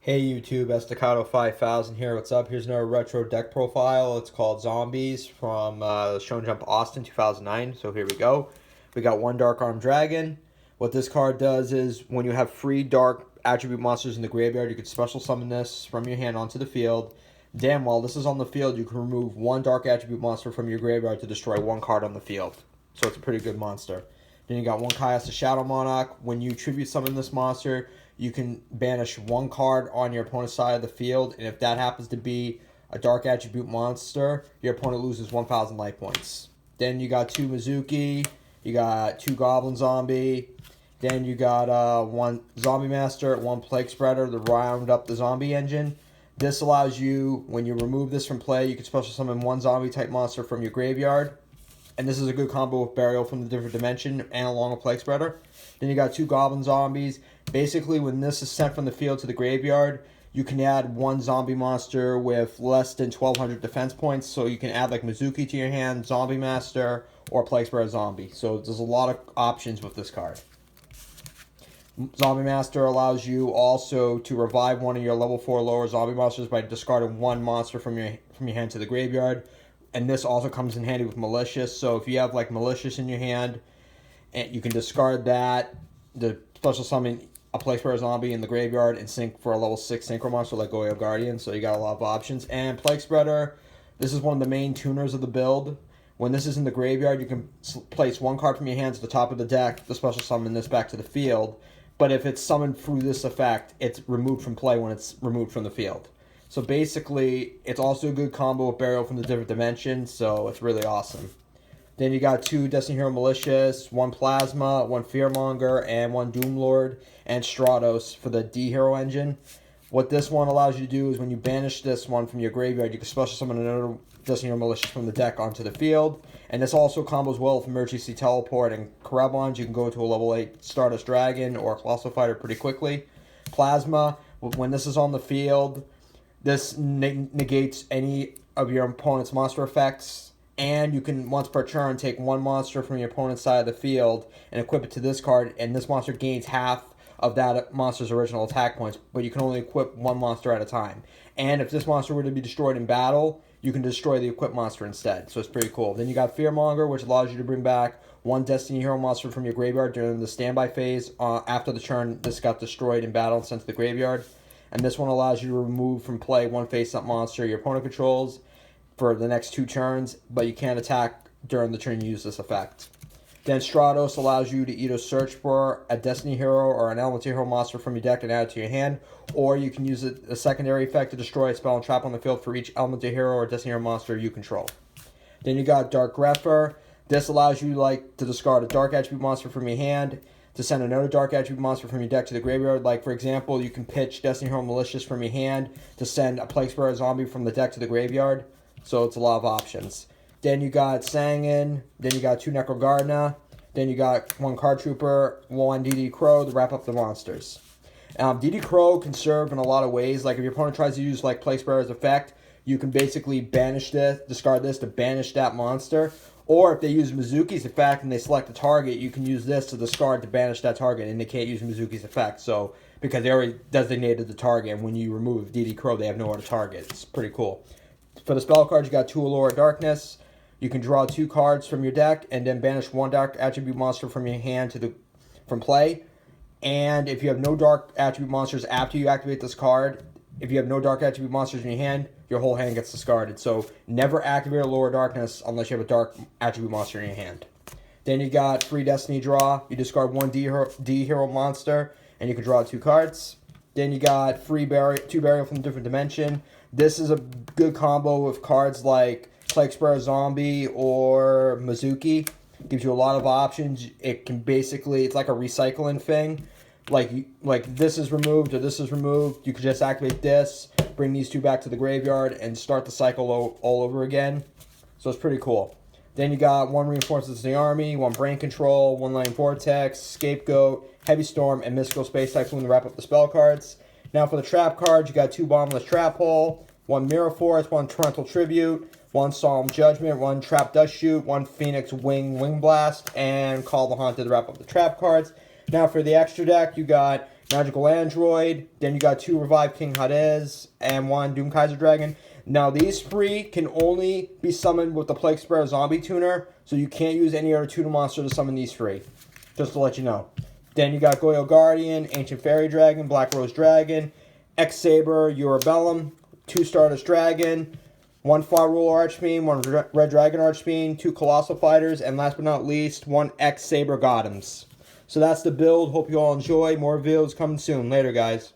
Hey YouTube, Estacado 5000 here. What's up? Here's another retro deck profile. It's called Zombies from Shonen Jump Austin 2009. So here we go. We got one Dark Arm Dragon. What this card does is when you have free dark attribute monsters in the graveyard, you can special summon this from your hand onto the field. Damn, while this is on the field, you can remove one dark attribute monster from your graveyard to destroy one card on the field. So it's a pretty good monster. Then you got one Kaios the Shadow Monarch. When you tribute summon this monster, you can banish one card on your opponent's side of the field, and if that happens to be a dark attribute monster, your opponent loses 1,000 life points. Then you got two Mizuki, you got two Goblin Zombie, then you got one Zombie Master, one Plague Spreader to round up the zombie engine. This allows you, when you remove this from play, you can special summon one zombie type monster from your graveyard. And this is a good combo with Burial from the Different Dimension and along with Plague Spreader. Then you got two Goblin Zombies. Basically, when this is sent from the field to the graveyard, you can add one zombie monster with less than 1,200 defense points. So you can add like Mizuki to your hand, Zombie Master, or Plague Spreader Zombie. So there's a lot of options with this card. Zombie Master allows you also to revive one of your level 4 lower zombie monsters by discarding one monster from your hand to the graveyard. And this also comes in handy with Malicious. So if you have like Malicious in your hand, and you can discard that, the special summon a Plague Spreader Zombie in the graveyard and sync for a level 6 Synchro monster like Goyo Guardian. So you got a lot of options. And Plague Spreader, this is one of the main tuners of the build. When this is in the graveyard, you can place one card from your hand to the top of the deck to special summon this back to the field. But if it's summoned through this effect, it's removed from play when it's removed from the field. So basically, it's also a good combo with Burial from the Different Dimension, so it's really awesome. Then you got two Destiny Hero Malicious, one Plasma, one Fearmonger, and one Doomlord, and Stratos for the D-Hero engine. What this one allows you to do is when you banish this one from your graveyard, you can special summon another Destiny Hero Malicious from the deck onto the field. And this also combos well with Emergency Teleport and Karebons. You can go to a level 8 Stardust Dragon or Colossal Fighter pretty quickly. Plasma, when this is on the field, this negates any of your opponent's monster effects, and you can, once per turn, take one monster from your opponent's side of the field and equip it to this card, and this monster gains half of that monster's original attack points, but you can only equip one monster at a time. And if this monster were to be destroyed in battle, you can destroy the equipped monster instead, so it's pretty cool. Then you got Fearmonger, which allows you to bring back one Destiny Hero monster from your graveyard during the standby phase. After the turn this got destroyed in battle and sent to the graveyard. And this one allows you to remove from play one face-up monster your opponent controls for the next 2 turns, but you can't attack during the turn you use this effect. Then Stratos allows you to either search for a Destiny Hero or an Elemental Hero monster from your deck and add it to your hand, or you can use a secondary effect to destroy a spell and trap on the field for each Elemental Hero or Destiny Hero monster you control. Then you got Dark Grepher. This allows you to discard a Dark Attribute monster from your hand to send another Dark Attribute monster from your deck to the graveyard. Like, for example, you can pitch Destiny Hero Malicious from your hand to send a Plague Spreader Zombie from the deck to the graveyard. So it's a lot of options. Then you got Sangin. Then you got 2 Necro Gardener. Then you got 1 Card Trooper, 1 DD Crow to wrap up the monsters. DD Crow can serve in a lot of ways. Like, if your opponent tries to use like Plague Spreader's effect, you can basically banish this, discard this to banish that monster. Or if they use Mizuki's effect and they select a target, you can use this to discard to banish that target, and they can't use Mizuki's effect. So, because they already designated the target, and when you remove DD Crow, they have no other target. It's pretty cool. For the spell cards, you got 2 Allure of Darkness. You can draw 2 cards from your deck, and then banish 1 dark attribute monster from your hand from play. And if you have no dark attribute monsters after you activate this card, if you have no dark attribute monsters in your hand, your whole hand gets discarded. So never activate a Lower Darkness unless you have a dark attribute monster in your hand. Then you got free Destiny Draw. You discard 1 D-Hero monster, and you can draw 2 cards. Then you got free 2 Burial from a Different Dimension. This is a good combo with cards like Plague Spreader Zombie or Mizuki. Gives you a lot of options. It can basically, it's like a recycling thing. Like this is removed or this is removed, you could just activate this, bring these 2 back to the graveyard, and start the cycle all over again. So it's pretty cool. Then you got 1 Reinforcements to the Army, 1 Brain Control, 1 Lane Vortex, Scapegoat, Heavy Storm, and Mystical Space Typhoon to wrap up the spell cards. Now for the trap cards, you got 2 Bottomless Trap Hole, 1 Mirror Force, 1 Torrential Tribute, 1 Solemn Judgment, 1 Trap Dust Shoot, 1 Phoenix Wing Blast, and Call the Haunted to wrap up the trap cards. Now for the extra deck, you got Magical Android. Then you got 2 Revived King Hades and 1 Doom Kaiser Dragon. Now these 3 can only be summoned with the Plague Spreader Zombie Tuner, so you can't use any other tuner monster to summon these 3. Just to let you know. Then you got Goyo Guardian, Ancient Fairy Dragon, Black Rose Dragon, X-Saber, Eurobellum, 2 Stardust Dragon, 1 Fire Ruler Archfiend, 1 Red Dragon Archfiend, 2 Colossal Fighters, and last but not least, 1 X-Saber Gotems. So that's the build. Hope you all enjoy. More videos coming soon. Later, guys.